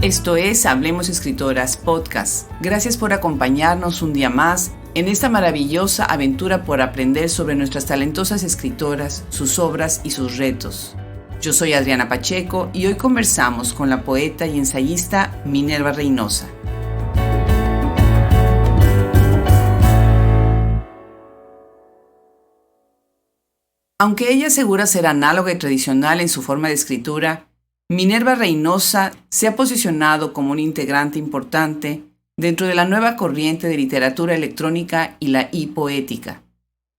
Esto es Hablemos Escritoras Podcast. Gracias por acompañarnos un día más en esta maravillosa aventura por aprender sobre nuestras talentosas escritoras, sus obras y sus retos. Yo soy Adriana Pacheco y hoy conversamos con la poeta y ensayista Minerva Reynosa. Aunque ella asegura ser análoga y tradicional en su forma de escritura, Minerva Reynosa se ha posicionado como un integrante importante dentro de la nueva corriente de literatura electrónica y la e-poética,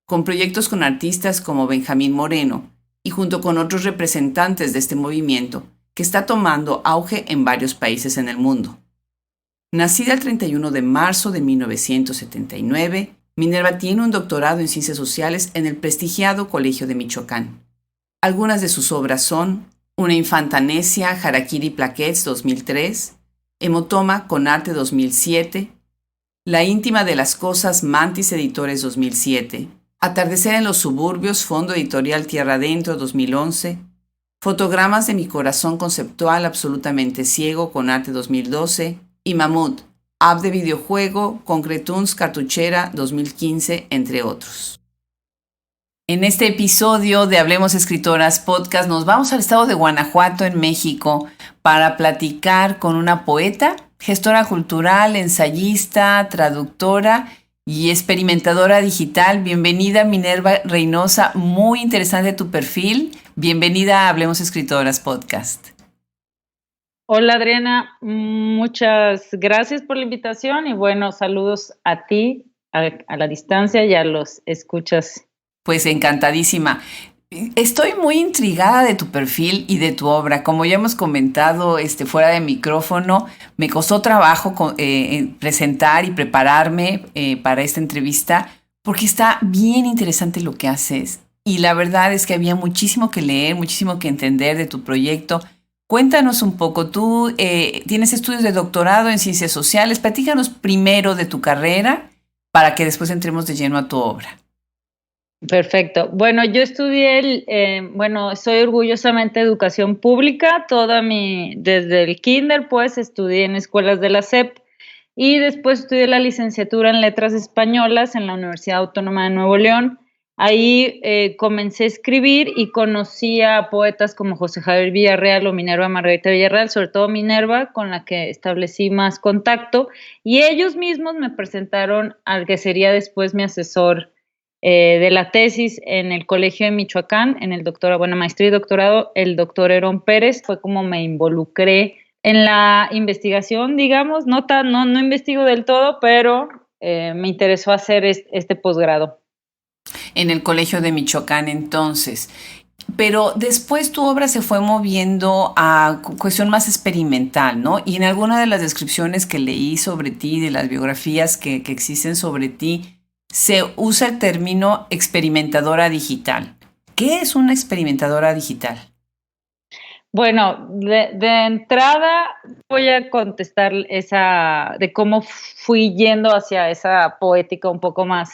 con proyectos con artistas como Benjamín Moreno y junto con otros representantes de este movimiento que está tomando auge en varios países en el mundo. Nacida el 31 de marzo de 1979, Minerva tiene un doctorado en Ciencias Sociales en el prestigiado Colegio de Michoacán. Algunas de sus obras son Una infanta necia, Harakiri Plaquets 2003, Hemotoma con arte 2007, La íntima de las cosas, Mantis Editores 2007, Atardecer en los suburbios, Fondo Editorial Tierra Adentro 2011, Fotogramas de mi corazón conceptual absolutamente ciego con arte 2012 y Mamut, app de videojuego, Concretuns Cartuchera 2015, entre otros. En este episodio de Hablemos Escritoras Podcast nos vamos al estado de Guanajuato, en México, para platicar con una poeta, gestora cultural, ensayista, traductora y experimentadora digital. Bienvenida, Minerva Reynosa, muy interesante tu perfil. Bienvenida a Hablemos Escritoras Podcast. Hola Adriana, muchas gracias por la invitación y bueno, saludos a ti, a la distancia y a los escuchas. Pues encantadísima. Estoy muy intrigada de tu perfil y de tu obra. Como ya hemos comentado fuera de micrófono, me costó trabajo presentar y prepararme para esta entrevista porque está bien interesante lo que haces. Y la verdad es que había muchísimo que leer, muchísimo que entender de tu proyecto. Cuéntanos un poco, tú tienes estudios de doctorado en Ciencias Sociales. Platícanos primero de tu carrera para que después entremos de lleno a tu obra. Perfecto. Bueno, yo estudié, soy orgullosamente educación pública, desde el kinder, pues, estudié en escuelas de la SEP y después estudié la licenciatura en Letras Españolas en la Universidad Autónoma de Nuevo León. Ahí comencé a escribir y conocí a poetas como José Javier Villarreal o Minerva Margarita Villarreal, sobre todo Minerva, con la que establecí más contacto, y ellos mismos me presentaron al que sería después mi asesor de la tesis en el Colegio de Michoacán, en el maestría y doctorado, el doctor Herón Pérez. Fue como me involucré en la investigación, digamos, no investigo del todo, pero me interesó hacer este posgrado. En el Colegio de Michoacán, entonces. Pero después tu obra se fue moviendo a cuestión más experimental, ¿no? Y en alguna de las descripciones que leí sobre ti, de las biografías que existen sobre ti, se usa el término experimentadora digital. ¿Qué es una experimentadora digital? Bueno, de entrada voy a contestar de cómo fui yendo hacia esa poética un poco más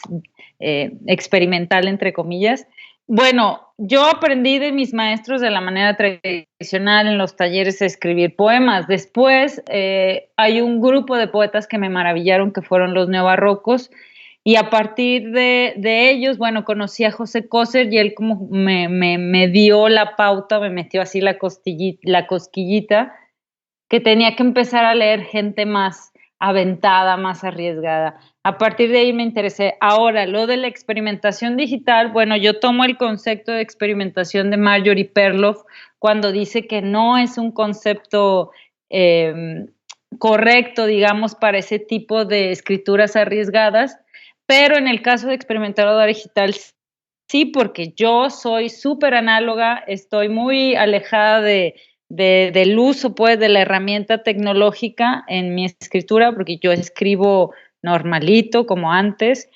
experimental, entre comillas. Bueno, yo aprendí de mis maestros de la manera tradicional en los talleres a escribir poemas. Después hay un grupo de poetas que me maravillaron, que fueron los neobarrocos, y a partir de ellos, bueno, conocí a José Coser y él como me dio la pauta, me metió así la cosquillita, que tenía que empezar a leer gente más aventada, más arriesgada. A partir de ahí me interesé. Ahora, lo de la experimentación digital, bueno, yo tomo el concepto de experimentación de Marjorie Perloff cuando dice que no es un concepto correcto, digamos, para ese tipo de escrituras arriesgadas, pero en el caso de experimentadora digital, sí, porque yo soy súper análoga, estoy muy alejada del uso, pues, de la herramienta tecnológica en mi escritura, porque yo escribo normalito, como antes,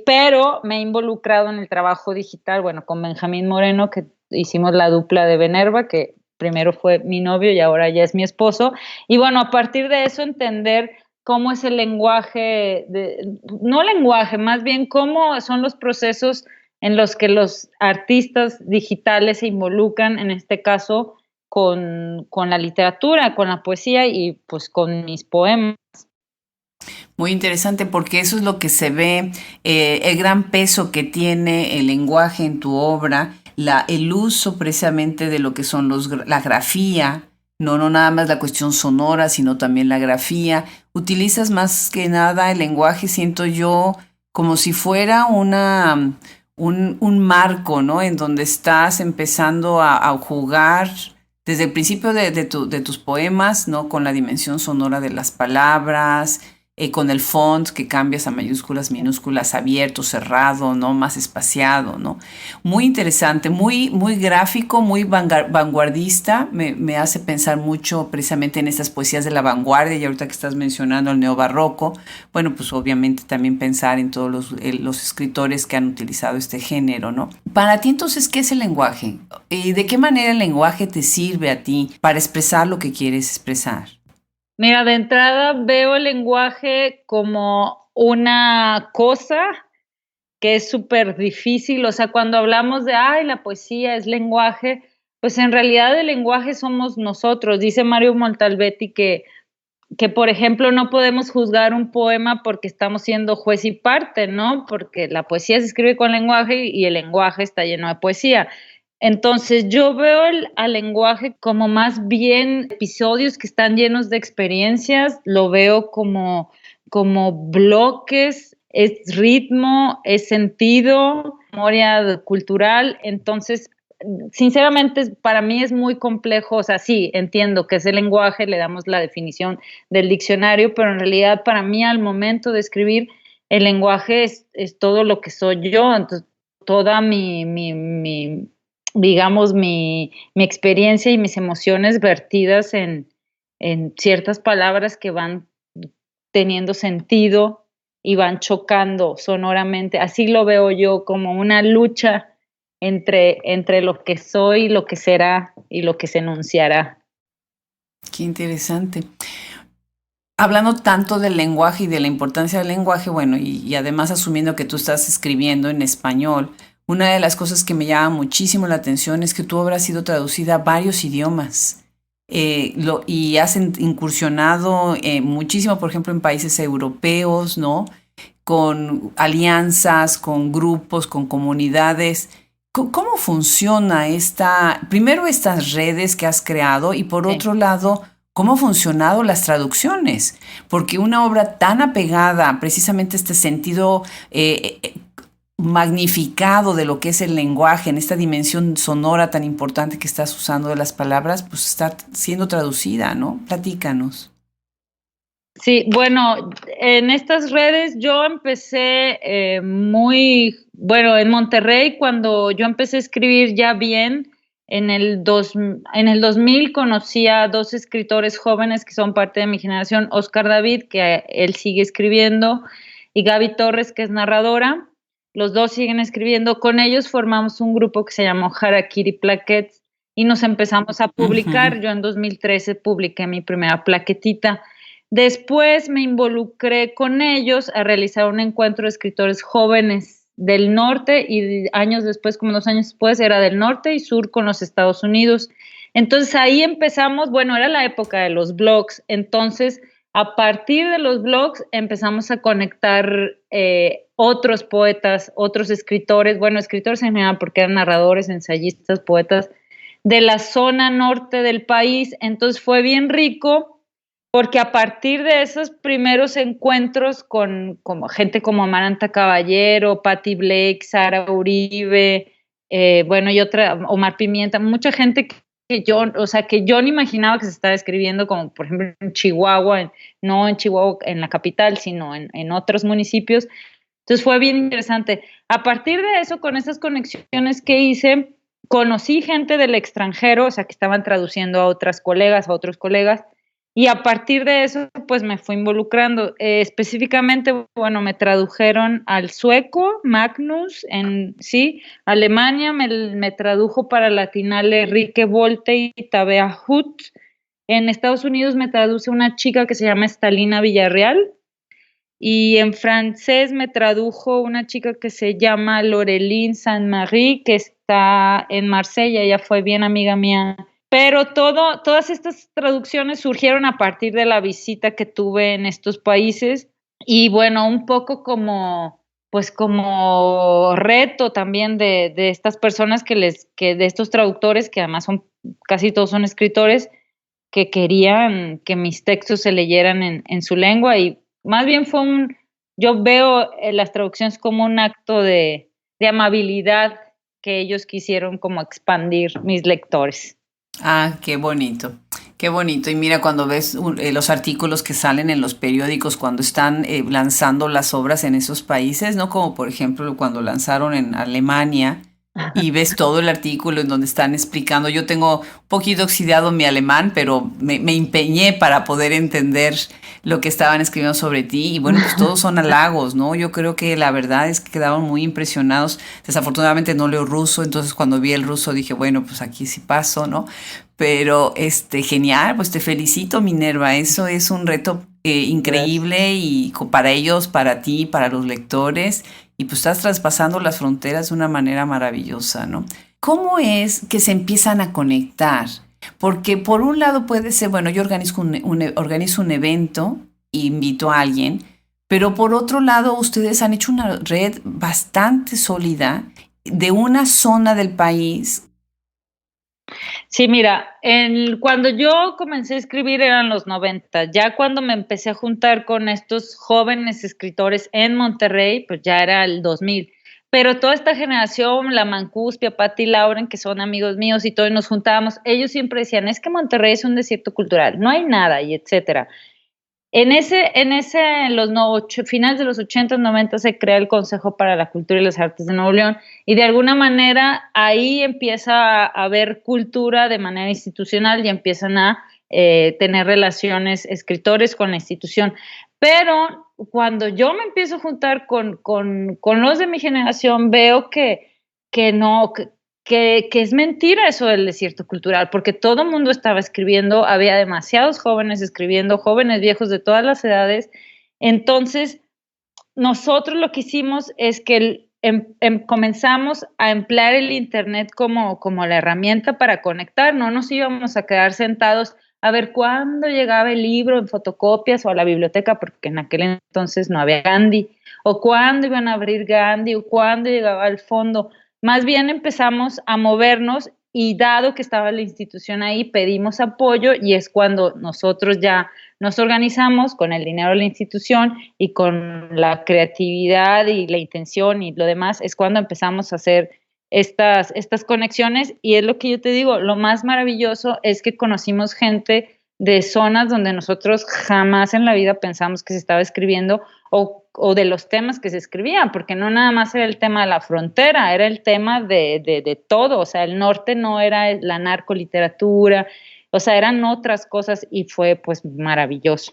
pero me he involucrado en el trabajo digital, bueno, con Benjamín Moreno, que hicimos la dupla de Minerva, que primero fue mi novio y ahora ya es mi esposo, y bueno, a partir de eso entender cómo es el lenguaje, más bien cómo son los procesos en los que los artistas digitales se involucran, en este caso, con la literatura, con la poesía y pues con mis poemas. Muy interesante porque eso es lo que se ve, el gran peso que tiene el lenguaje en tu obra, el uso precisamente de lo que son la grafía, no nada más la cuestión sonora, sino también la grafía. Utilizas más que nada el lenguaje, siento yo, como si fuera un marco, ¿no? En donde estás empezando a jugar desde el principio de tus poemas, ¿no? Con la dimensión sonora de las palabras, con el font que cambias a mayúsculas, minúsculas, abierto, cerrado, ¿no? Más espaciado, ¿no? Muy interesante, muy gráfico, muy vanguardista. Me hace pensar mucho precisamente en estas poesías de la vanguardia, y ahorita que estás mencionando el neobarroco, bueno, pues obviamente también pensar en todos los escritores que han utilizado este género, ¿no? Para ti, entonces, ¿qué es el lenguaje? ¿Y de qué manera el lenguaje te sirve a ti para expresar lo que quieres expresar? Mira, de entrada veo el lenguaje como una cosa que es súper difícil, o sea, cuando hablamos de, ay, la poesía es lenguaje, pues en realidad el lenguaje somos nosotros. Dice Mario Montalbetti que, por ejemplo, no podemos juzgar un poema porque estamos siendo juez y parte, ¿no? Porque la poesía se escribe con lenguaje y el lenguaje está lleno de poesía. Entonces yo veo al lenguaje como más bien episodios que están llenos de experiencias, lo veo como bloques, es ritmo, es sentido, memoria cultural. Entonces, sinceramente, para mí es muy complejo. O sea, sí, entiendo que es el lenguaje, le damos la definición del diccionario, pero en realidad para mí al momento de escribir, el lenguaje es todo lo que soy yo. Entonces, toda digamos, mi experiencia y mis emociones vertidas en ciertas palabras que van teniendo sentido y van chocando sonoramente. Así lo veo yo, como una lucha entre lo que soy, lo que será y lo que se enunciará. Qué interesante. Hablando tanto del lenguaje y de la importancia del lenguaje, bueno, y además asumiendo que tú estás escribiendo en español, una de las cosas que me llama muchísimo la atención es que tu obra ha sido traducida a varios idiomas. Y has incursionado muchísimo, por ejemplo, en países europeos, ¿no? Con alianzas, con grupos, con comunidades. ¿Cómo funciona primero estas redes que has creado y por Sí. otro lado, cómo han funcionado las traducciones? Porque una obra tan apegada precisamente a este sentido magnificado de lo que es el lenguaje, en esta dimensión sonora tan importante que estás usando de las palabras, pues está siendo traducida, ¿no? Platícanos. Sí, bueno, en estas redes yo empecé bueno, en Monterrey, cuando yo empecé a escribir ya bien, en el 2000 conocí a dos escritores jóvenes que son parte de mi generación, Oscar David, que él sigue escribiendo, y Gaby Torres, que es narradora. Los dos siguen escribiendo. Con ellos formamos un grupo que se llamó Harakiri Plaquettes y nos empezamos a publicar. Uh-huh. Yo en 2013 publiqué mi primera plaquetita. Después me involucré con ellos a realizar un encuentro de escritores jóvenes del norte y años después, como 2 años después, era del norte y sur con los Estados Unidos. Entonces ahí empezamos, bueno, era la época de los blogs, entonces a partir de los blogs empezamos a conectar otros poetas, otros escritores, bueno, escritores en general porque eran narradores, ensayistas, poetas de la zona norte del país. Entonces fue bien rico porque a partir de esos primeros encuentros con como gente como Amaranta Caballero, Patty Blake, Sara Uribe, bueno, y otra, Omar Pimienta, mucha gente que yo, o sea, que yo no imaginaba que se estaba escribiendo, como por ejemplo en Chihuahua, no en Chihuahua, en la capital, sino en otros municipios. Entonces fue bien interesante. A partir de eso, con esas conexiones que hice, conocí gente del extranjero, o sea, que estaban traduciendo a otras colegas, a otros colegas, y a partir de eso, pues me fui involucrando. Específicamente, bueno, me tradujeron al sueco, Magnus, sí, Alemania, me tradujo para Latinale Enrique Volte y Tabea Hut. En Estados Unidos me traduce una chica que se llama Estalina Villarreal. Y en francés me tradujo una chica que se llama Laureline Saint-Marie, que está en Marsella. Ella fue bien amiga mía Pero todas estas traducciones surgieron a partir de la visita que tuve en estos países y bueno, un poco como, pues como reto también de estas personas que de estos traductores, que además son, casi todos son escritores, que querían que mis textos se leyeran en su lengua y más bien yo veo las traducciones como un acto de amabilidad que ellos quisieron como expandir mis lectores. Ah, qué bonito, qué bonito. Y mira, cuando ves los artículos que salen en los periódicos cuando están lanzando las obras en esos países, ¿no? Como por ejemplo cuando lanzaron en Alemania y ves todo el artículo en donde están explicando. Yo tengo un poquito oxidado mi alemán, pero me empeñé para poder entender lo que estaban escribiendo sobre ti. Y bueno, pues todos son halagos, ¿no? Yo creo que la verdad es que quedaban muy impresionados. Desafortunadamente no leo ruso, entonces cuando vi el ruso dije, bueno, pues aquí sí paso, ¿no? Pero genial, pues te felicito, Minerva. Eso es un reto Gracias. increíble y para ellos, para ti, para los lectores. Y pues estás traspasando las fronteras de una manera maravillosa, ¿no? ¿Cómo es que se empiezan a conectar? Porque por un lado puede ser, bueno, yo organizo un evento, invito a alguien, pero por otro lado ustedes han hecho una red bastante sólida de una zona del país. Sí, mira, cuando yo comencé a escribir eran los 90. Ya cuando me empecé a juntar con estos jóvenes escritores en Monterrey, pues ya era el 2000. Pero toda esta generación, la Mancuspia, Patti y Lauren, que son amigos míos y todos nos juntábamos, ellos siempre decían, es que Monterrey es un desierto cultural, no hay nada, y etcétera. En los finales de los 80, 90 se crea el Consejo para la Cultura y las Artes de Nuevo León y de alguna manera ahí empieza a haber cultura de manera institucional y empiezan a tener relaciones escritores con la institución. Pero cuando yo me empiezo a juntar con los de mi generación, veo que no, que es mentira eso del desierto cultural, porque todo el mundo estaba escribiendo, había demasiados jóvenes escribiendo, jóvenes viejos de todas las edades. Entonces, nosotros lo que hicimos es que comenzamos a emplear el Internet como la herramienta para conectar, no nos íbamos a quedar sentados a ver cuándo llegaba el libro en fotocopias o a la biblioteca, porque en aquel entonces no había Gandhi, o cuándo iban a abrir Gandhi, o cuándo llegaba al fondo. Más bien empezamos a movernos y dado que estaba la institución ahí, pedimos apoyo y es cuando nosotros ya nos organizamos con el dinero de la institución y con la creatividad y la intención y lo demás, es cuando empezamos a hacer estas conexiones y es lo que yo te digo, lo más maravilloso es que conocimos gente de zonas donde nosotros jamás en la vida pensamos que se estaba escribiendo o de los temas que se escribían, porque no nada más era el tema de la frontera, era el tema de todo, o sea, el norte no era la narcoliteratura, o sea, eran otras cosas y fue pues maravilloso.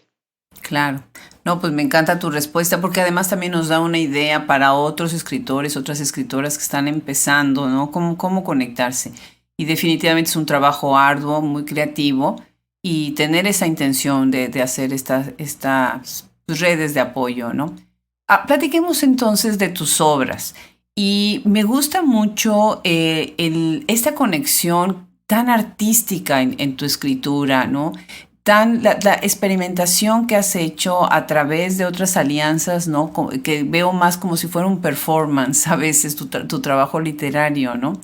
Claro. No, pues me encanta tu respuesta porque además también nos da una idea para otros escritores, otras escritoras que están empezando, ¿no? Cómo conectarse. Y definitivamente es un trabajo arduo, muy creativo y tener esa intención de hacer estas redes de apoyo, ¿no? Platiquemos entonces de tus obras. Y me gusta mucho esta conexión tan artística en tu escritura, ¿no? La experimentación que has hecho a través de otras alianzas, ¿no? Que veo más como si fuera un performance a veces tu trabajo literario, ¿no?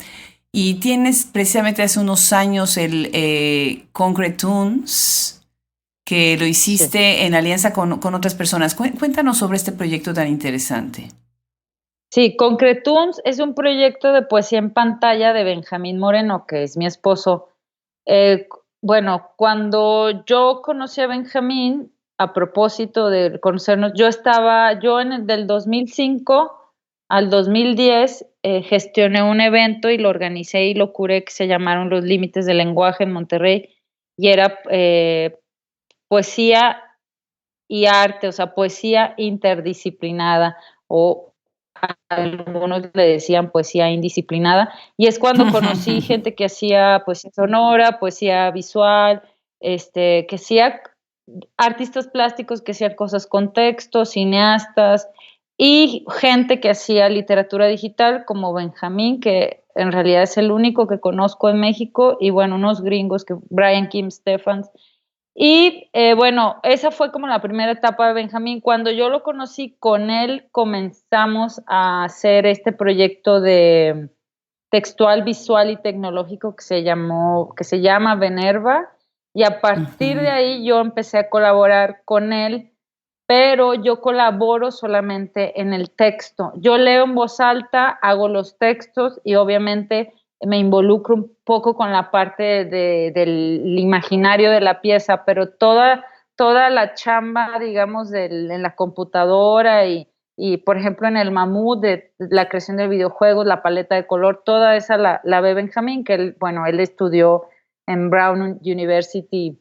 Y tienes precisamente hace unos años el Concrete Tunes, que lo Sí. hiciste en alianza con otras personas. Cuéntanos sobre este proyecto tan interesante. Sí, Concretums es un proyecto de poesía en pantalla de Benjamín Moreno, que es mi esposo. Bueno, cuando yo conocí a Benjamín, a propósito de conocernos, yo del 2005 al 2010 gestioné un evento y lo organicé y lo curé que se llamaron Los Límites del Lenguaje en Monterrey y era poesía y arte, o sea, poesía interdisciplinada o algunos le decían poesía indisciplinada, y es cuando conocí gente que hacía poesía sonora, poesía visual, que hacía artistas plásticos que hacían cosas con texto, cineastas y gente que hacía literatura digital como Benjamín, que en realidad es el único que conozco en México, y bueno, unos gringos, que Brian Kim Stephens. Y bueno, esa fue como la primera etapa de Benjamín. Cuando yo lo conocí, con él comenzamos a hacer este proyecto de textual, visual y tecnológico que se llama Venerva, y a partir de ahí yo empecé a colaborar con él, pero yo colaboro solamente en el texto. Yo leo en voz alta, hago los textos y obviamente me involucro un poco con la parte del imaginario de la pieza, pero toda la chamba, digamos, en la computadora y, por ejemplo, en el Mamut, de la creación de videojuegos, la paleta de color, toda esa la ve Benjamín, que él estudió en Brown University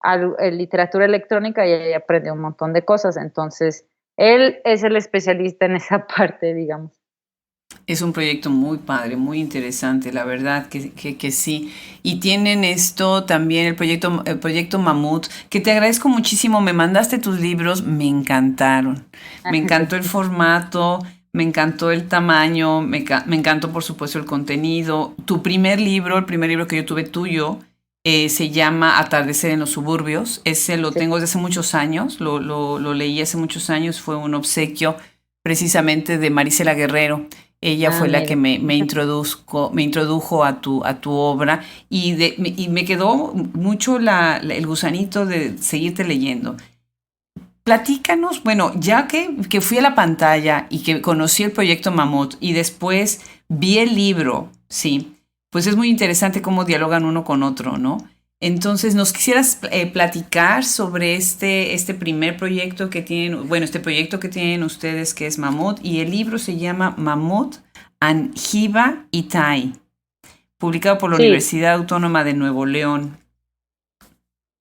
en literatura electrónica, y ahí aprendió un montón de cosas. Entonces, él es el especialista en esa parte, digamos. Es un proyecto muy padre, muy interesante, la verdad que sí. Y tienen esto también, el proyecto Mamut, que te agradezco muchísimo. Me mandaste tus libros, me encantaron. Me encantó el formato, me encantó el tamaño, me encantó, por supuesto, el contenido. Tu primer libro, el primer libro que yo tuve tuyo, se llama Atardecer en los suburbios. Ese lo tengo desde hace muchos años, lo leí hace muchos años, fue un obsequio precisamente de Marisela Guerrero. Ella fue la que me introdujo a tu obra, y me quedó mucho el gusanito de seguirte leyendo. Platícanos, bueno, ya que fui a la pantalla y que conocí el proyecto Mamut y después vi el libro, sí, pues es muy interesante cómo dialogan uno con otro, ¿no? Entonces, ¿nos quisieras platicar sobre este primer proyecto que tienen, bueno, este proyecto que tienen ustedes, que es Mamut, y el libro se llama Mamut and Hiva Itai, publicado por la Universidad Autónoma de Nuevo León?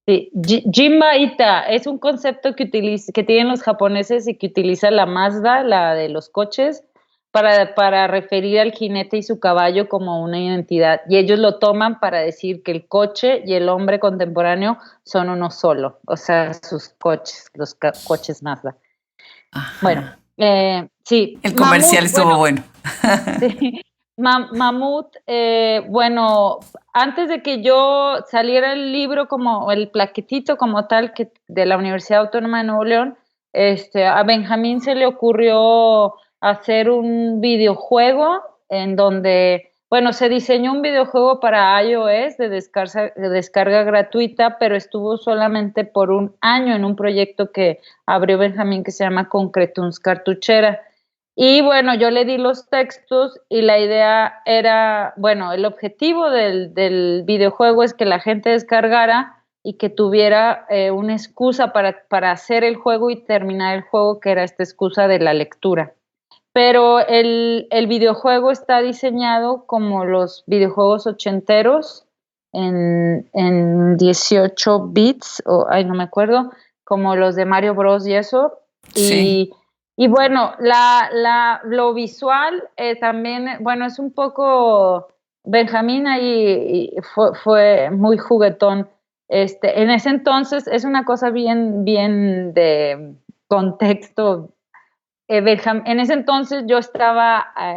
Sí, Jinba Ita es un concepto que tienen los japoneses y que utiliza la Mazda, la de los coches, para referir al jinete y su caballo como una identidad. Y ellos lo toman para decir que el coche y el hombre contemporáneo son uno solo, o sea, sus coches, los coches Mazda. Ajá. Bueno, sí. El comercial estuvo bueno. Sí. Mamut, bueno, antes de que yo saliera el libro, como el plaquetito como tal, que de la Universidad Autónoma de Nuevo León, a Benjamín se le ocurrió hacer un videojuego en donde, bueno, se diseñó un videojuego para iOS de descarga gratuita, pero estuvo solamente por un año en un proyecto que abrió Benjamín, que se llama Concretuns Cartuchera. Y bueno, yo le di los textos y la idea era, bueno, el objetivo del videojuego es que la gente descargara y que tuviera una excusa para hacer el juego y terminar el juego, que era esta excusa de la lectura. Pero el videojuego está diseñado como los videojuegos ochenteros, en 18 bits, no me acuerdo, como los de Mario Bros. Y eso. Sí. Y bueno, lo visual también, bueno, es un poco, Benjamín ahí fue muy juguetón. En ese entonces, es una cosa bien de contexto. En ese entonces yo estaba a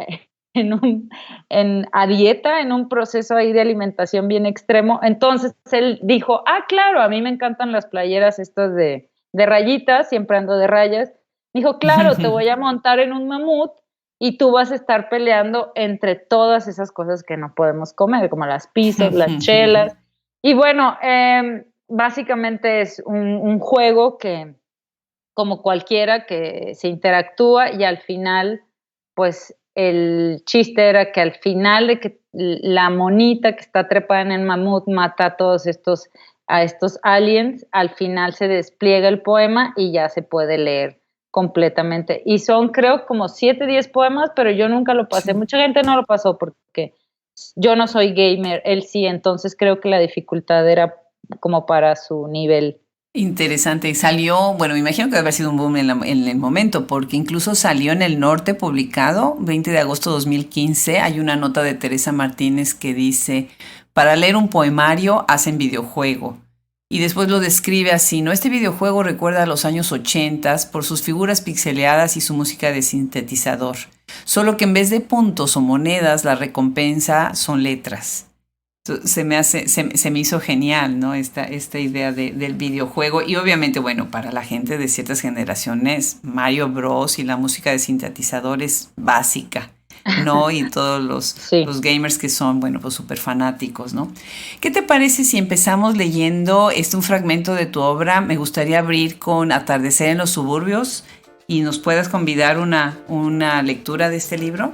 dieta, en un proceso ahí de alimentación bien extremo. Entonces él dijo, claro, a mí me encantan las playeras estas de rayitas, siempre ando de rayas. Dijo, claro, te voy a montar en un mamut y tú vas a estar peleando entre todas esas cosas que no podemos comer, como las pizzas, las chelas. Y bueno, básicamente es un juego que, como cualquiera, que se interactúa, y al final, pues el chiste era que al final de que la monita que está trepada en el mamut mata a estos aliens, al final se despliega el poema y ya se puede leer completamente. Y son, creo, como 7, 10 poemas, pero yo nunca lo pasé. Mucha gente no lo pasó porque yo no soy gamer, él sí, entonces creo que la dificultad era como para su nivel. Interesante. Salió, bueno, me imagino que debe haber sido un boom en el momento, porque incluso salió en El Norte publicado, 20 de agosto de 2015. Hay una nota de Teresa Martínez que dice, para leer un poemario hacen videojuego. Y después lo describe así, ¿no? Este videojuego recuerda a los años 80 por sus figuras pixeleadas y su música de sintetizador. Solo que en vez de puntos o monedas, la recompensa son letras. Se me hizo genial, ¿no? Esta idea del videojuego. Y obviamente, bueno, para la gente de ciertas generaciones, Mario Bros. Y la música de sintetizador es básica, ¿no? Y todos los gamers que son, bueno, pues súper fanáticos, ¿no? ¿Qué te parece si empezamos leyendo un fragmento de tu obra? Me gustaría abrir con Atardecer en los suburbios y nos puedas convidar una lectura de este libro.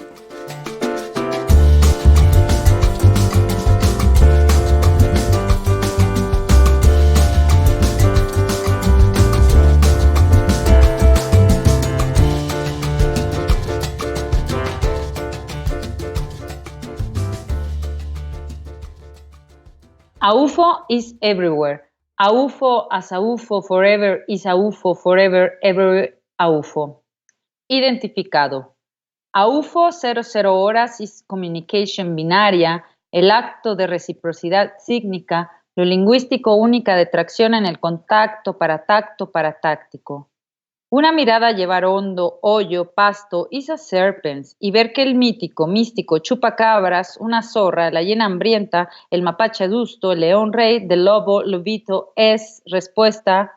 AUFO is everywhere. AUFO as AUFO forever is AUFO forever ever AUFO. Identificado. AUFO 00 horas is communication binaria, el acto de reciprocidad sígnica, lo lingüístico única de tracción en el contacto para tacto para táctico. Una mirada a llevar hondo, hoyo, pasto, is a serpens, y ver que el místico chupacabras, una zorra, la hiena hambrienta, el mapache adusto, el león rey, del lobo, lobito, es respuesta.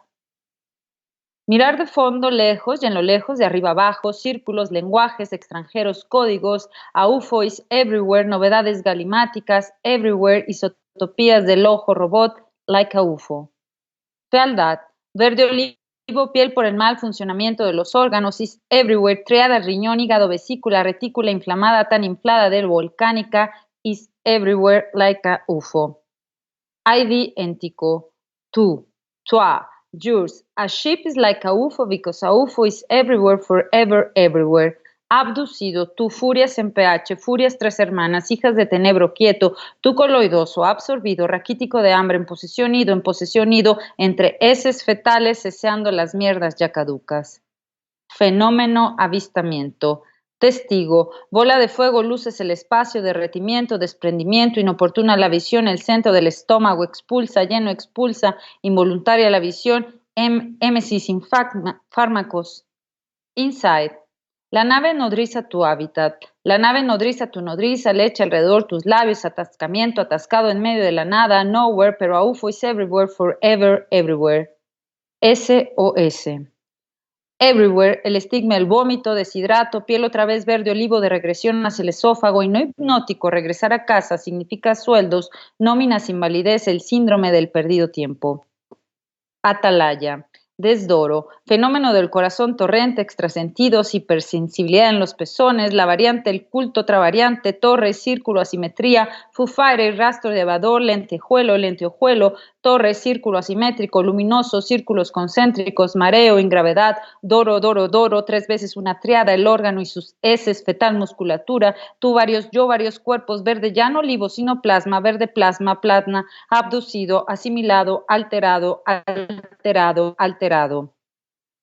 Mirar de fondo lejos y en lo lejos de arriba abajo, círculos, lenguajes, extranjeros, códigos, AUFO is everywhere, novedades galimáticas, everywhere, isotopías del ojo robot, like AUFO. Fealdad, verde olivo, piel por el mal funcionamiento de los órganos, is everywhere, triada, riñón, hígado, vesícula, retícula inflamada, tan inflada del volcánica, is everywhere, like a UFO. ID éntico, tú, toi, yours. A ship is like a UFO because a UFO is everywhere, forever, everywhere. Abducido, tú, furias en pH, furias tres hermanas, hijas de tenebro quieto, tú coloidoso, absorbido, raquítico de hambre, en posesión ido, entre heces fetales, ceseando las mierdas ya caducas. Fenómeno, avistamiento. Testigo, bola de fuego, luces el espacio, derretimiento, desprendimiento, inoportuna la visión, el centro del estómago, expulsa, lleno, expulsa, involuntaria la visión, émesis sin fármacos. Inside. La nave nodriza tu hábitat, la nave nodriza tu nodriza, leche alrededor tus labios, atascamiento, atascado en medio de la nada, nowhere, pero AUFO is everywhere, forever, everywhere. SOS. Everywhere, el estigma, el vómito, deshidrato, piel otra vez verde olivo de regresión hacia el esófago y no hipnótico, regresar a casa significa sueldos, nóminas, invalidez, el síndrome del perdido tiempo. Atalaya. Desdoro, fenómeno del corazón torrente, extrasentidos, hipersensibilidad en los pezones, la variante, el culto, otra variante, torre, círculo, asimetría, fufaire, rastro de elevador, lentejuelo, torre, círculo asimétrico, luminoso, círculos concéntricos, mareo, ingravedad, doro, tres veces una triada, el órgano y sus heces, fetal musculatura, tú varios, yo varios cuerpos, verde ya no olivo, sino plasma, verde plasma, abducido, asimilado, alterado.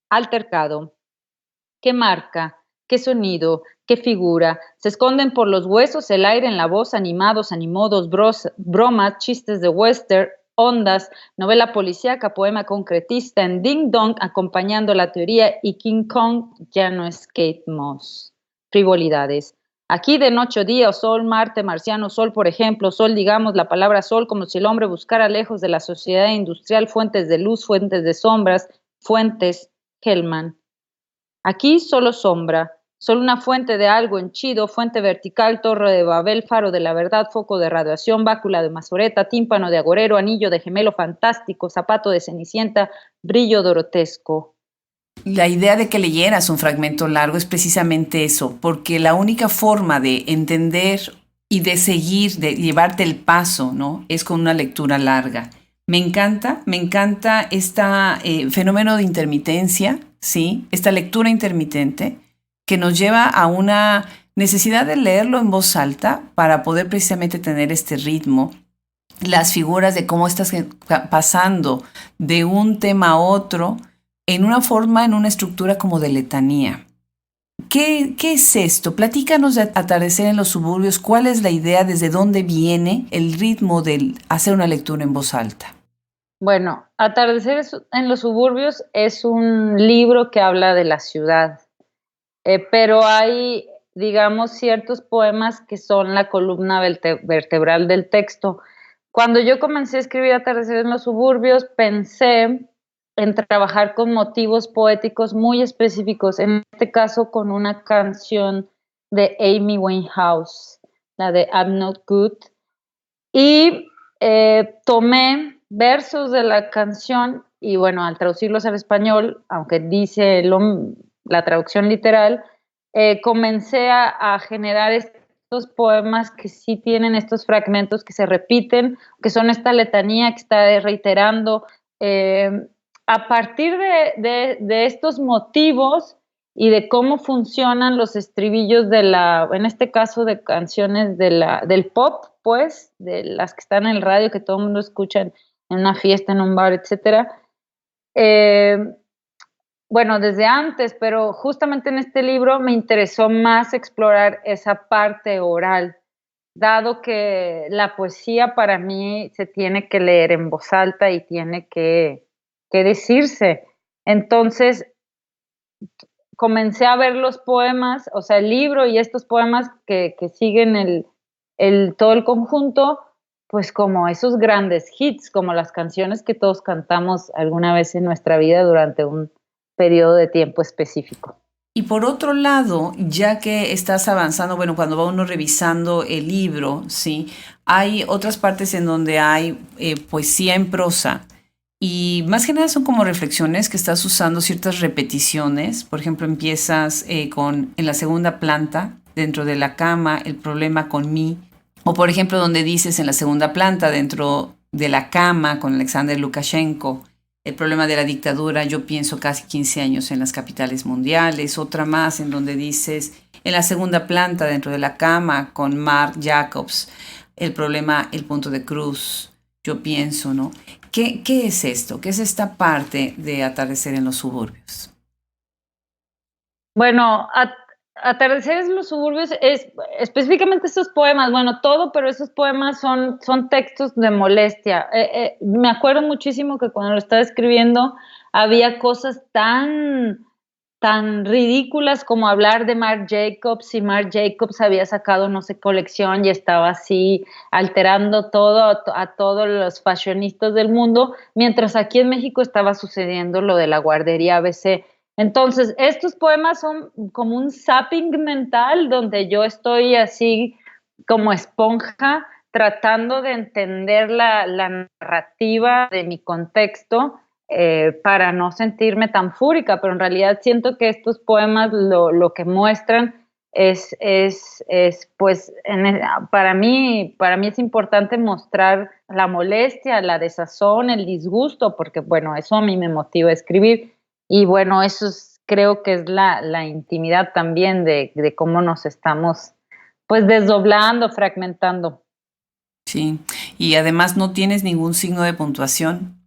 Altercado. ¿Qué marca? ¿Qué sonido? ¿Qué figura? Se esconden por los huesos, el aire en la voz, animados, animodos, bromas, chistes de western, ondas, novela policíaca, poema concretista, en Ding Dong, acompañando la teoría, y King Kong ya no es Kate Moss. Frivolidades. Aquí de noche o día, o sol, Marte, marciano, sol, por ejemplo, sol, digamos la palabra sol como si el hombre buscara lejos de la sociedad industrial fuentes de luz, fuentes de sombras, fuentes, Hellman. Aquí solo sombra, solo una fuente de algo henchido, fuente vertical, torre de Babel, faro de la verdad, foco de radiación, bácula de mazoreta, tímpano de agorero, anillo de gemelo fantástico, zapato de cenicienta, brillo dorotesco. La idea de que leyeras un fragmento largo es precisamente eso, porque la única forma de entender y de seguir, de llevarte el paso, ¿no? Es con una lectura larga. Me encanta este fenómeno de intermitencia, ¿sí? Esta lectura intermitente que nos lleva a una necesidad de leerlo en voz alta para poder precisamente tener este ritmo. Las figuras de cómo estás pasando de un tema a otro en una forma, en una estructura como de letanía. ¿Qué es esto? Platícanos de Atardecer en los suburbios. ¿Cuál es la idea? ¿Desde dónde viene el ritmo de hacer una lectura en voz alta? Bueno, Atardeceres en los suburbios es un libro que habla de la ciudad, pero hay, digamos, ciertos poemas que son la columna vertebral del texto. Cuando yo comencé a escribir Atardeceres en los suburbios, pensé en trabajar con motivos poéticos muy específicos, en este caso con una canción de Amy Winehouse, la de I'm Not Good, y tomé versos de la canción y bueno, al traducirlos al español, aunque dice la traducción literal, comencé a generar estos poemas que sí tienen estos fragmentos que se repiten, que son esta letanía que está reiterando. Eh, a partir de estos motivos y de cómo funcionan los estribillos en este caso de canciones del pop, pues, de las que están en el radio, que todo el mundo escucha en una fiesta, en un bar, etcétera. Eh, bueno, desde antes, pero justamente en este libro me interesó más explorar esa parte oral, dado que la poesía para mí se tiene que leer en voz alta y tiene que decirse. Entonces, comencé a ver los poemas, o sea, el libro y estos poemas que siguen todo el conjunto, pues como esos grandes hits, como las canciones que todos cantamos alguna vez en nuestra vida durante un periodo de tiempo específico. Y por otro lado, ya que estás avanzando, bueno, cuando va uno revisando el libro, ¿sí? Hay otras partes en donde hay poesía en prosa. Y más que nada son como reflexiones que estás usando ciertas repeticiones. Por ejemplo, empiezas en la segunda planta, dentro de la cama, el problema con mí. O por ejemplo, donde dices en la segunda planta, dentro de la cama, con Alexander Lukashenko, el problema de la dictadura, yo pienso casi 15 años en las capitales mundiales. Otra más en donde dices en la segunda planta, dentro de la cama, con Marc Jacobs, el problema, el punto de cruz. Yo pienso, ¿no? ¿Qué es esto? ¿Qué es esta parte de Atardecer en los suburbios? Bueno, Atardeceres en los suburbios es específicamente estos poemas, bueno, todo, pero esos poemas son textos de molestia. Me acuerdo muchísimo que cuando lo estaba escribiendo había cosas tan ridículas como hablar de Marc Jacobs, y Marc Jacobs había sacado no sé colección y estaba así alterando todo a todos los fashionistas del mundo, mientras aquí en México estaba sucediendo lo de la guardería ABC. Entonces, estos poemas son como un zapping mental donde yo estoy así como esponja tratando de entender la narrativa de mi contexto, para no sentirme tan fúrica, pero en realidad siento que estos poemas lo que muestran pues, para mí es importante mostrar la molestia, la desazón, el disgusto, porque bueno, eso a mí me motiva a escribir. Y bueno, creo que es la intimidad también de cómo nos estamos pues desdoblando, fragmentando. Sí, y además no tienes ningún signo de puntuación,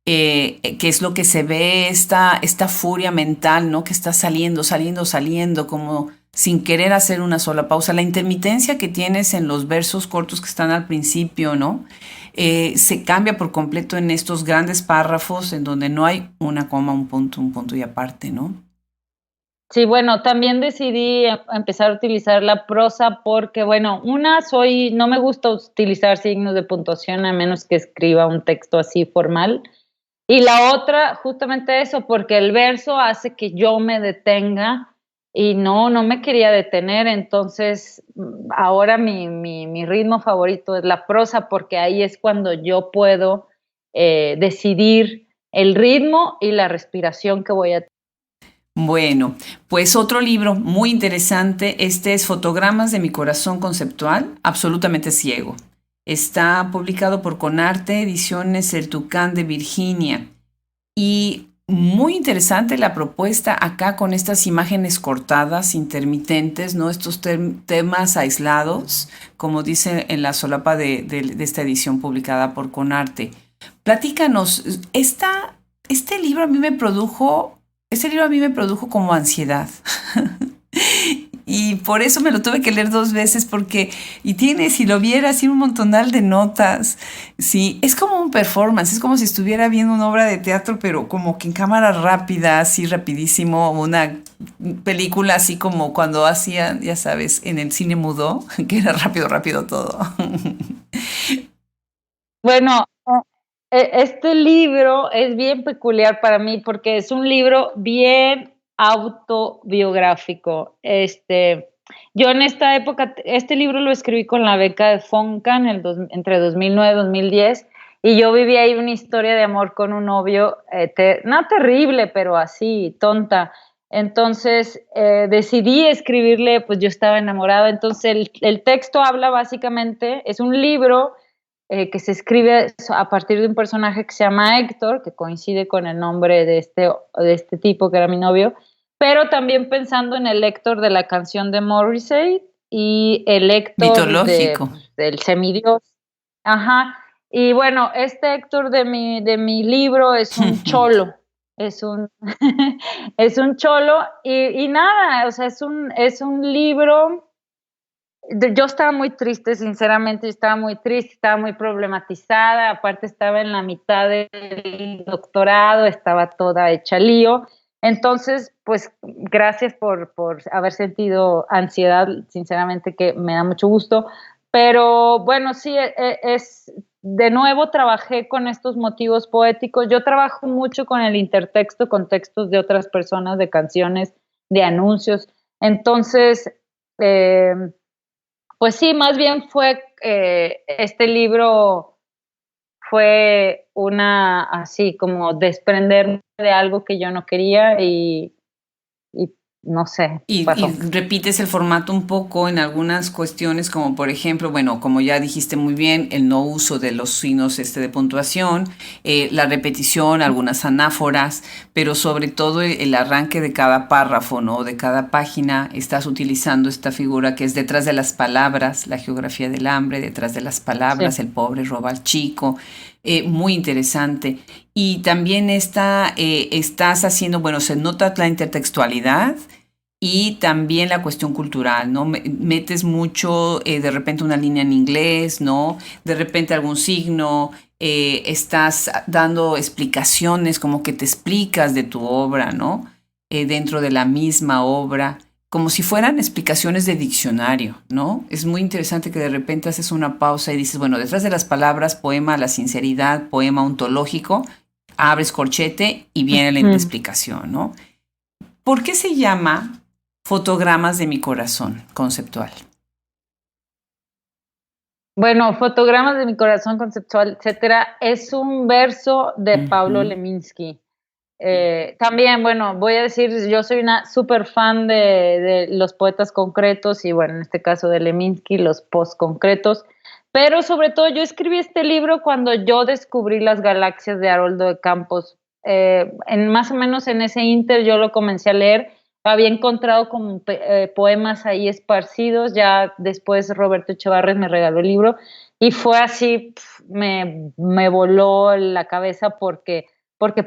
que es lo que se ve, esta furia mental, ¿no? Que está saliendo, como sin querer hacer una sola pausa. La intermitencia que tienes en los versos cortos que están al principio, ¿no? Se cambia por completo en estos grandes párrafos en donde no hay una coma, un punto y aparte, ¿no? Sí, bueno, también decidí empezar a utilizar la prosa porque, bueno, no me gusta utilizar signos de puntuación a menos que escriba un texto así formal. Y la otra, justamente eso, porque el verso hace que yo me detenga y no me quería detener. Entonces, ahora mi ritmo favorito es la prosa porque ahí es cuando yo puedo decidir el ritmo y la respiración que voy a tener. Bueno, pues otro libro muy interesante, este es Fotogramas de mi corazón conceptual, absolutamente ciego. Está publicado por Conarte Ediciones El Tucán de Virginia. Y muy interesante la propuesta acá con estas imágenes cortadas, intermitentes, ¿no? Estos temas aislados, como dice en la solapa de esta edición publicada por Conarte. Platícanos, este libro a mí me produjo como ansiedad. y por eso me lo tuve que leer 2 veces porque, y tiene, si lo viera, así un montonal de notas. Sí, es como un performance, es como si estuviera viendo una obra de teatro, pero como que en cámara rápida, así rapidísimo, una película así como cuando hacían, ya sabes, en el cine mudo, que era rápido, rápido todo. Bueno, este libro es bien peculiar para mí porque es un libro bien autobiográfico. Yo en esta época, este libro lo escribí con la beca de Fonca entre 2009 y 2010, y yo viví ahí una historia de amor con un novio, no terrible, pero así, tonta. Entonces decidí escribirle, pues yo estaba enamorada. Entonces el texto habla básicamente, es un libro que se escribe a partir de un personaje que se llama Héctor, que coincide con el nombre de este tipo que era mi novio, pero también pensando en el Héctor de la canción de Morrissey y el Héctor Mitológico. del semidios. Ajá. Y bueno, este Héctor de mi libro es un cholo, es un, es un cholo y nada, o sea, es un libro. Yo estaba muy triste, sinceramente, estaba muy triste, estaba muy problematizada, aparte estaba en la mitad del doctorado, estaba toda hecha lío. Entonces, pues gracias por haber sentido ansiedad, sinceramente que me da mucho gusto. Pero bueno, sí, de nuevo trabajé con estos motivos poéticos. Yo trabajo mucho con el intertexto, con textos de otras personas, de canciones, de anuncios. Entonces, eh, pues sí, más bien fue, este libro fue así como desprenderme de algo que yo no quería y no sé, Y pasó. repites el formato un poco en algunas cuestiones, como por ejemplo, bueno, como ya dijiste muy bien, el no uso de los signos de puntuación, la repetición, algunas anáforas, pero sobre todo el arranque de cada párrafo, ¿no? De cada página, estás utilizando esta figura que es detrás de las palabras, la geografía del hambre, detrás de las Sí. palabras, el pobre roba al chico. Muy interesante. Y también estás haciendo, bueno, se nota la intertextualidad y también la cuestión cultural, ¿no? Metes mucho, de repente una línea en inglés, ¿no? De repente algún signo, estás dando explicaciones, como que te explicas de tu obra, ¿no? Dentro de la misma obra, como si fueran explicaciones de diccionario, ¿no? Es muy interesante que de repente haces una pausa y dices, bueno, detrás de las palabras, poema a la sinceridad, poema ontológico, abres corchete y viene la Mm. explicación, ¿no? ¿Por qué se llama Fotogramas de mi corazón conceptual? Bueno, Fotogramas de mi corazón conceptual, etcétera, es un verso de Pablo Ujú. Leminski. También, bueno, voy a decir, yo soy una súper fan de los poetas concretos y, bueno, en este caso de Leminski, los post-concretos, pero sobre todo yo escribí este libro cuando yo descubrí las galaxias de Haroldo de Campos. Más o menos en ese inter yo lo comencé a leer, había encontrado como poemas ahí esparcidos, ya después Roberto Echevarres me regaló el libro y fue así, me voló la cabeza porque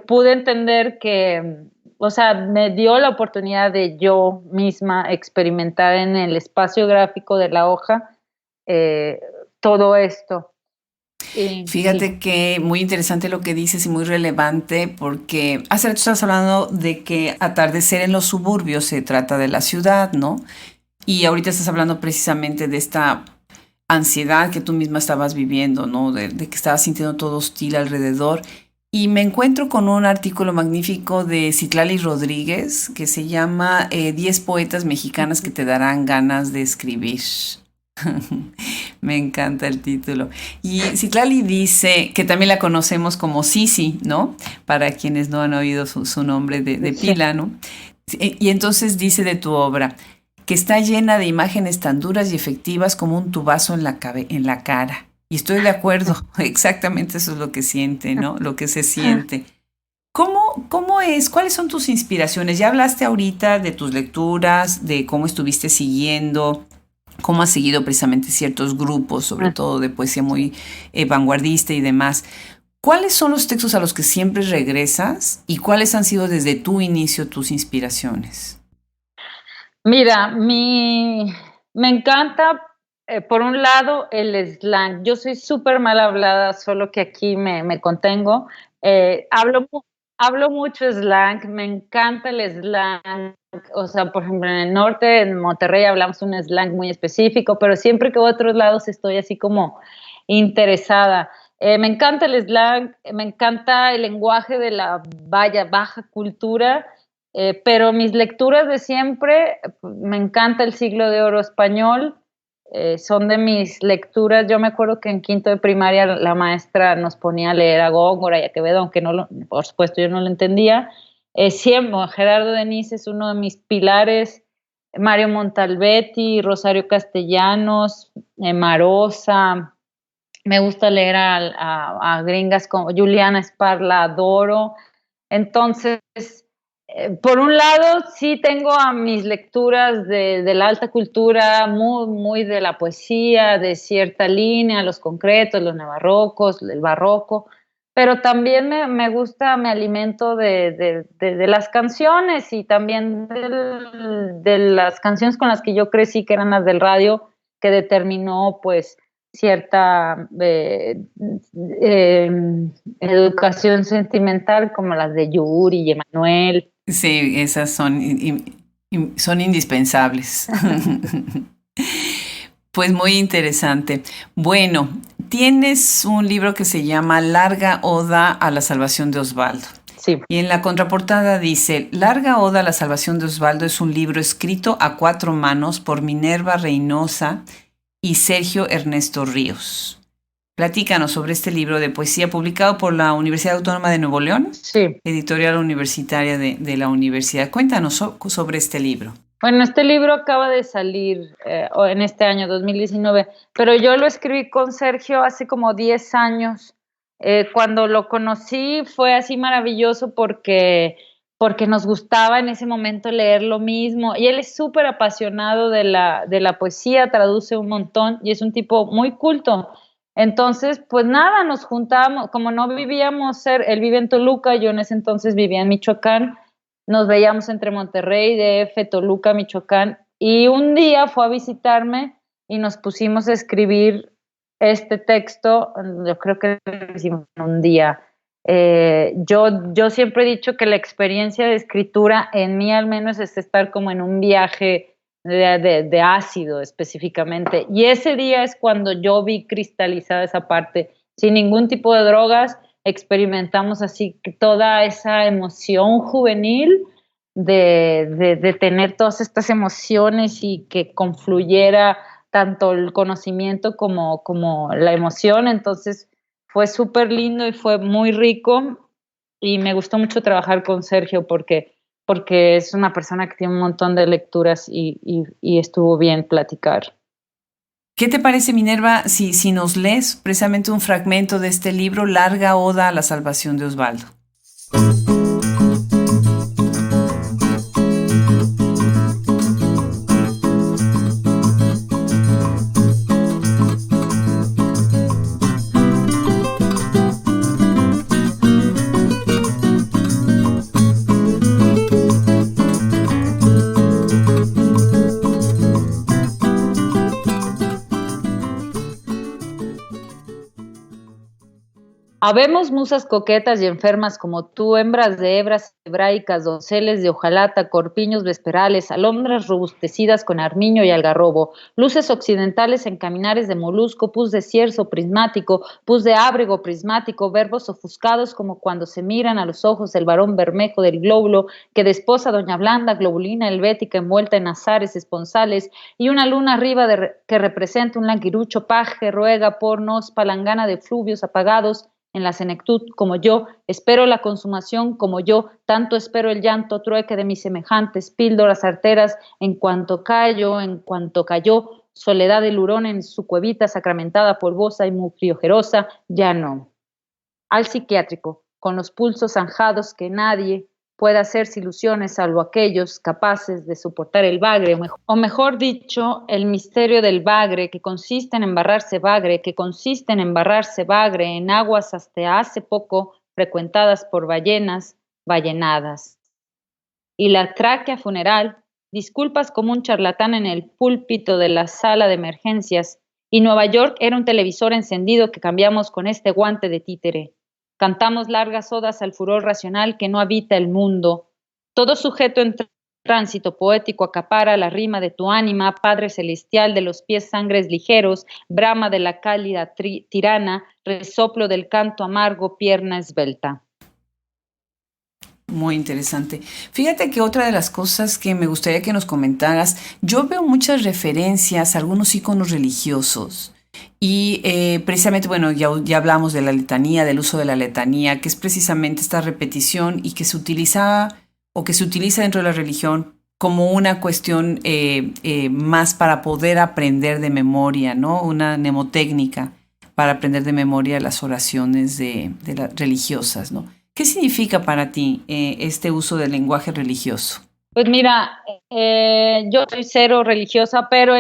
pude entender que, o sea, me dio la oportunidad de yo misma experimentar en el espacio gráfico de la hoja eh, todo esto. Y sí. Fíjate que muy interesante lo que dices y muy relevante porque hace rato estás hablando de que atardecer en los suburbios se trata de la ciudad, ¿no? Y ahorita estás hablando precisamente de esta ansiedad que tú misma estabas viviendo, ¿no? De que estabas sintiendo todo hostil alrededor. Y me encuentro con un artículo magnífico de Citlali Rodríguez que se llama 10 poetas mexicanas que te darán ganas de escribir. Me encanta el título. Y Citlali dice que también la conocemos como Sisi, ¿no? Para quienes no han oído su nombre de Sí. pila, ¿no? Y entonces dice de tu obra que está llena de imágenes tan duras y efectivas como un tubazo en la cara. Y estoy de acuerdo, exactamente eso es lo que siente, ¿no? Lo que se siente. ¿Cómo es? ¿Cuáles son tus inspiraciones? Ya hablaste ahorita de tus lecturas, de cómo estuviste siguiendo, cómo has seguido precisamente ciertos grupos, sobre todo de poesía muy vanguardista y demás. ¿Cuáles son los textos a los que siempre regresas y cuáles han sido desde tu inicio tus inspiraciones? Mira, me encanta, por un lado, el slang. Yo soy súper mal hablada, solo que aquí me contengo. Hablo mucho slang, me encanta el slang. O sea, por ejemplo, en el norte, en Monterrey, hablamos un slang muy específico, pero siempre que voy a otros lados estoy así como interesada. Me encanta el slang, me encanta el lenguaje de la baja cultura. Pero mis lecturas de siempre, me encanta el Siglo de Oro español, son de mis lecturas. Yo me acuerdo que en quinto de primaria la maestra nos ponía a leer a Góngora y a Quevedo, aunque por supuesto yo no lo entendía. Siempre, Gerardo Denis es uno de mis pilares, Mario Montalbetti, Rosario Castellanos, Marosa. Me gusta leer a gringas como Juliana Sparla, adoro. Entonces, por un lado, sí tengo a mis lecturas de la alta cultura, muy de la poesía, de cierta línea, los concretos, los neobarrocos, el barroco, pero también me gusta, me alimento de las canciones y también de las canciones con las que yo crecí, que eran las del radio, que determinó pues cierta eh, educación sentimental como las de Yuri y Emanuel. Sí, esas son, son indispensables. Pues muy interesante. Bueno, tienes un libro que se llama Larga Oda a la Salvación de Osvaldo. Sí. Y en la contraportada dice, Larga Oda a la Salvación de Osvaldo es un libro escrito a 4 manos por Minerva Reynosa y Sergio Ernesto Ríos. Platícanos sobre este libro de poesía publicado por la Universidad Autónoma de Nuevo León, Sí. editorial universitaria de la universidad. Cuéntanos sobre este libro. Bueno, este libro acaba de salir en este año 2019, pero yo lo escribí con Sergio hace como 10 años. Cuando lo conocí fue así maravilloso porque nos gustaba en ese momento leer lo mismo. Y él es súper apasionado de la poesía, traduce un montón y es un tipo muy culto. Entonces, pues nada, nos juntábamos, como no vivíamos, él vive en Toluca, yo en ese entonces vivía en Michoacán. Nos veíamos entre Monterrey, DF, Toluca, Michoacán, y un día fue a visitarme y nos pusimos a escribir este texto. Yo creo que lo hicimos en un día. Yo siempre he dicho que la experiencia de escritura en mí al menos es estar como en un viaje de ácido específicamente. Y ese día es cuando yo vi cristalizada esa parte, sin ningún tipo de drogas. Experimentamos así que toda esa emoción juvenil de tener todas estas emociones y que confluyera tanto el conocimiento como la emoción. Entonces fue súper lindo y fue muy rico y me gustó mucho trabajar con Sergio porque es una persona que tiene un montón de lecturas y estuvo bien platicar. ¿Qué te parece, Minerva, si nos lees precisamente un fragmento de este libro, Larga Oda a la Salvación de Osvaldo? Habemos musas coquetas y enfermas como tú, hembras de hebras hebraicas, donceles de hojalata, corpiños vesperales, alondras robustecidas con armiño y algarrobo, luces occidentales en caminares de molusco, pus de cierzo prismático, pus de ábrego prismático, verbos ofuscados como cuando se miran a los ojos del varón bermejo del glóbulo que desposa doña Blanda, globulina helvética envuelta en azares esponsales, y una luna arriba que representa un languirucho paje, ruega, pornos, palangana de fluvios apagados, en la senectud como yo, espero la consumación como yo, tanto espero el llanto trueque de mis semejantes, píldoras arteras, en cuanto cayó, soledad del hurón en su cuevita sacramentada, polvosa y mufriojerosa, ya no. Al psiquiátrico, con los pulsos zanjados que nadie puede hacerse ilusiones salvo aquellos capaces de soportar el bagre, o mejor dicho, el misterio del bagre, que consiste en embarrarse bagre, en aguas hasta hace poco frecuentadas por ballenas, ballenadas. Y la tráquea funeral, disculpas como un charlatán en el púlpito de la sala de emergencias, y Nueva York era un televisor encendido que cambiamos con este guante de títere. Cantamos largas odas al furor racional que no habita el mundo. Todo sujeto en tránsito poético acapara la rima de tu ánima, Padre celestial de los pies sangres ligeros, brama de la cálida tirana, resoplo del canto amargo, pierna esbelta. Muy interesante. Fíjate que otra de las cosas que me gustaría que nos comentaras, yo veo muchas referencias a algunos íconos religiosos y precisamente, bueno, ya hablamos de la letanía, del uso de la letanía, que es precisamente esta repetición y que se utiliza o que se utiliza dentro de la religión como una cuestión más para poder aprender de memoria, ¿no? Una mnemotécnica para aprender de memoria las oraciones de las religiosas, ¿no? ¿Qué significa para ti este uso del lenguaje religioso? Pues mira, yo soy cero religiosa, pero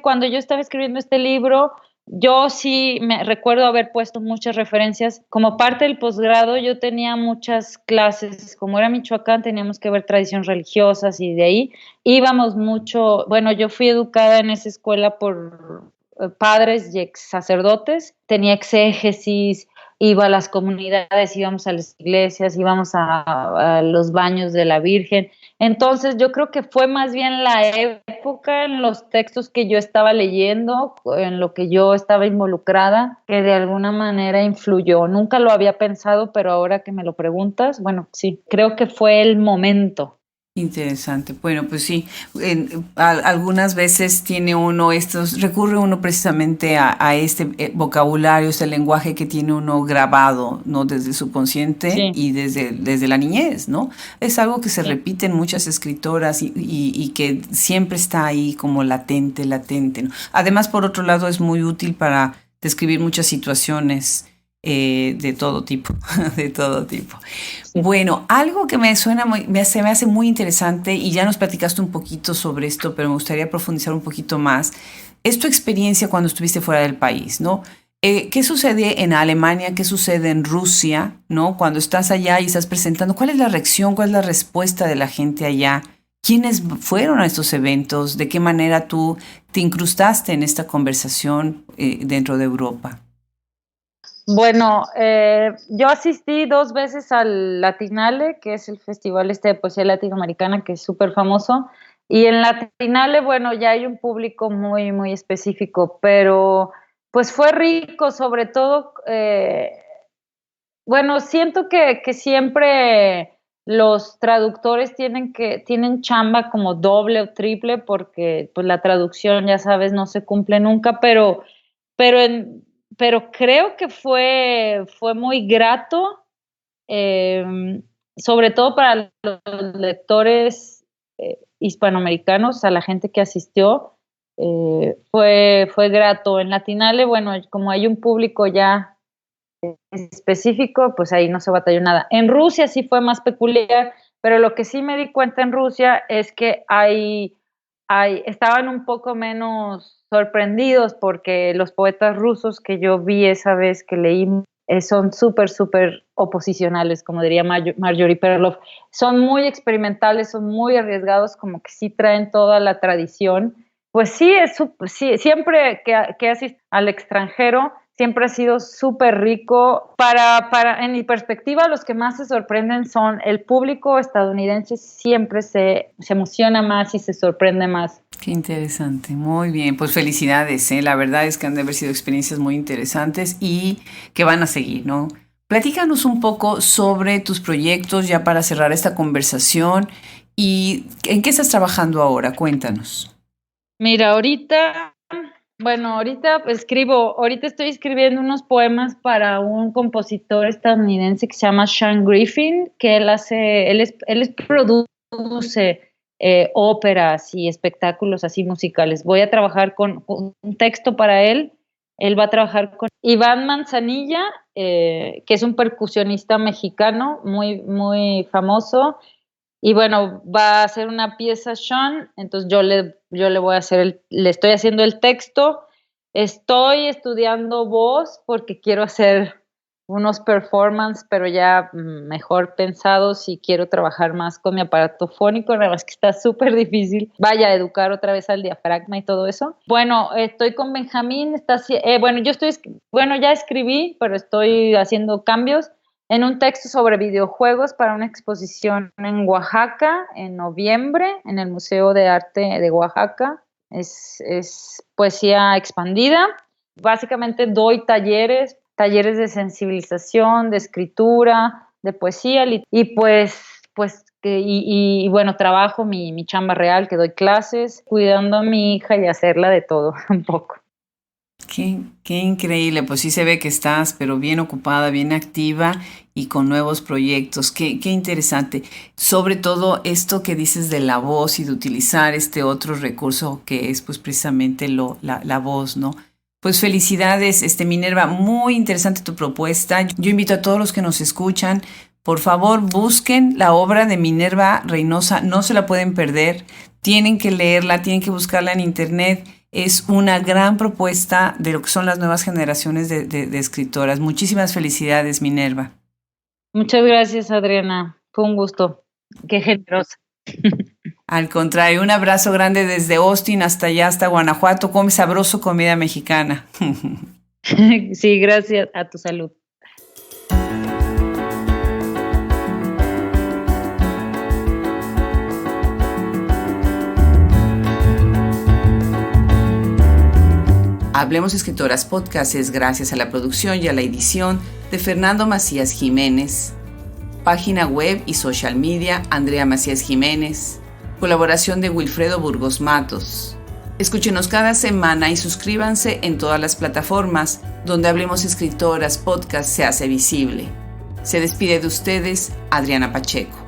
cuando yo estaba escribiendo este libro, yo sí me recuerdo haber puesto muchas referencias. Como parte del posgrado, yo tenía muchas clases, como era Michoacán, teníamos que ver tradiciones religiosas y de ahí íbamos mucho. Bueno, yo fui educada en esa escuela por padres y ex sacerdotes, tenía exégesis, iba a las comunidades, íbamos a las iglesias, íbamos a los baños de la Virgen. Entonces yo creo que fue más bien la época, en los textos que yo estaba leyendo, en lo que yo estaba involucrada, que de alguna manera influyó. Nunca lo había pensado, pero ahora que me lo preguntas, bueno, sí, creo que fue el momento. Interesante. Bueno, pues sí, algunas veces tiene uno recurre uno precisamente a este vocabulario, este lenguaje que tiene uno grabado, ¿no? Desde su consciente Sí, y desde la niñez, ¿no? Es algo que se sí. repite en muchas escritoras y que siempre está ahí como latente, ¿no? Además, por otro lado, es muy útil para describir muchas situaciones de todo tipo, de todo tipo. Sí. Bueno, algo que me suena se me hace muy interesante y ya nos platicaste un poquito sobre esto, pero me gustaría profundizar un poquito más. Es tu experiencia cuando estuviste fuera del país, ¿no? ¿Qué sucede en Alemania? ¿Qué sucede en Rusia? ¿No? Cuando estás allá y estás presentando, ¿cuál es la reacción? ¿Cuál es la respuesta de la gente allá? ¿Quiénes fueron a estos eventos? ¿De qué manera tú te incrustaste en esta conversación dentro de Europa? Bueno, yo asistí 2 veces al Latinale, que es el festival de poesía latinoamericana, que es súper famoso. Y en Latinale, bueno, ya hay un público muy, muy específico, pero pues fue rico, sobre todo, bueno, siento que siempre los traductores tienen chamba como doble o triple, porque pues la traducción, ya sabes, no se cumple nunca, pero, en, pero creo que fue muy grato, eh, sobre todo para los lectores hispanoamericanos, a la gente que asistió, fue grato. En Latinale, bueno, como hay un público ya específico, pues ahí no se batalló nada. En Rusia sí fue más peculiar, pero lo que sí me di cuenta en Rusia es que estaban un poco menos sorprendidos porque los poetas rusos que yo vi esa vez que leí son súper, súper oposicionales, como diría Marjorie Perloff. Son muy experimentales, son muy arriesgados, como que sí traen toda la tradición. Pues sí, sí siempre que asistes al extranjero, siempre ha sido súper rico. En mi perspectiva, los que más se sorprenden son el público estadounidense, siempre se emociona más y se sorprende más. Qué interesante, muy bien, pues felicidades, ¿eh? La verdad es que han de haber sido experiencias muy interesantes y que van a seguir, ¿no? Platícanos un poco sobre tus proyectos ya para cerrar esta conversación y en qué estás trabajando ahora, cuéntanos. Mira, ahorita estoy escribiendo unos poemas para un compositor estadounidense que se llama Sean Griffin, que produce óperas y espectáculos así musicales. Voy a trabajar con un texto para él va a trabajar con Iván Manzanilla, que es un percusionista mexicano muy, muy famoso, y bueno, va a hacer una pieza Sean, entonces yo le voy a le estoy haciendo el texto. Estoy estudiando voz porque quiero hacer unos performance, pero ya mejor pensados y quiero trabajar más con mi aparato fónico, nada más que está súper difícil. Vaya a educar otra vez al diafragma y todo eso. Bueno, estoy con Benjamín, ya escribí, pero estoy haciendo cambios en un texto sobre videojuegos para una exposición en Oaxaca en noviembre, en el Museo de Arte de Oaxaca. Es poesía expandida. Básicamente doy talleres de sensibilización, de escritura, de poesía, y bueno, trabajo mi chamba real, que doy clases, cuidando a mi hija y hacerla de todo un poco. Qué increíble, pues sí se ve que estás, pero bien ocupada, bien activa y con nuevos proyectos. Qué interesante. Sobre todo esto que dices de la voz y de utilizar este otro recurso que es pues precisamente la voz, ¿no? Pues felicidades, Minerva, muy interesante tu propuesta. Yo invito a todos los que nos escuchan, por favor, busquen la obra de Minerva Reynosa, no se la pueden perder, tienen que leerla, tienen que buscarla en internet. Es una gran propuesta de lo que son las nuevas generaciones de escritoras. Muchísimas felicidades, Minerva. Muchas gracias, Adriana. Fue un gusto. Qué generosa. Al contrario, un abrazo grande desde Austin hasta allá, hasta Guanajuato. Come sabroso comida mexicana. Sí, gracias. A tu salud. Hablemos Escritoras Podcast es gracias a la producción y a la edición de Fernando Macías Jiménez. Página web y social media, Andrea Macías Jiménez. Colaboración de Wilfredo Burgos Matos. Escúchenos cada semana y suscríbanse en todas las plataformas donde Hablemos Escritoras Podcast se hace visible. Se despide de ustedes, Adriana Pacheco.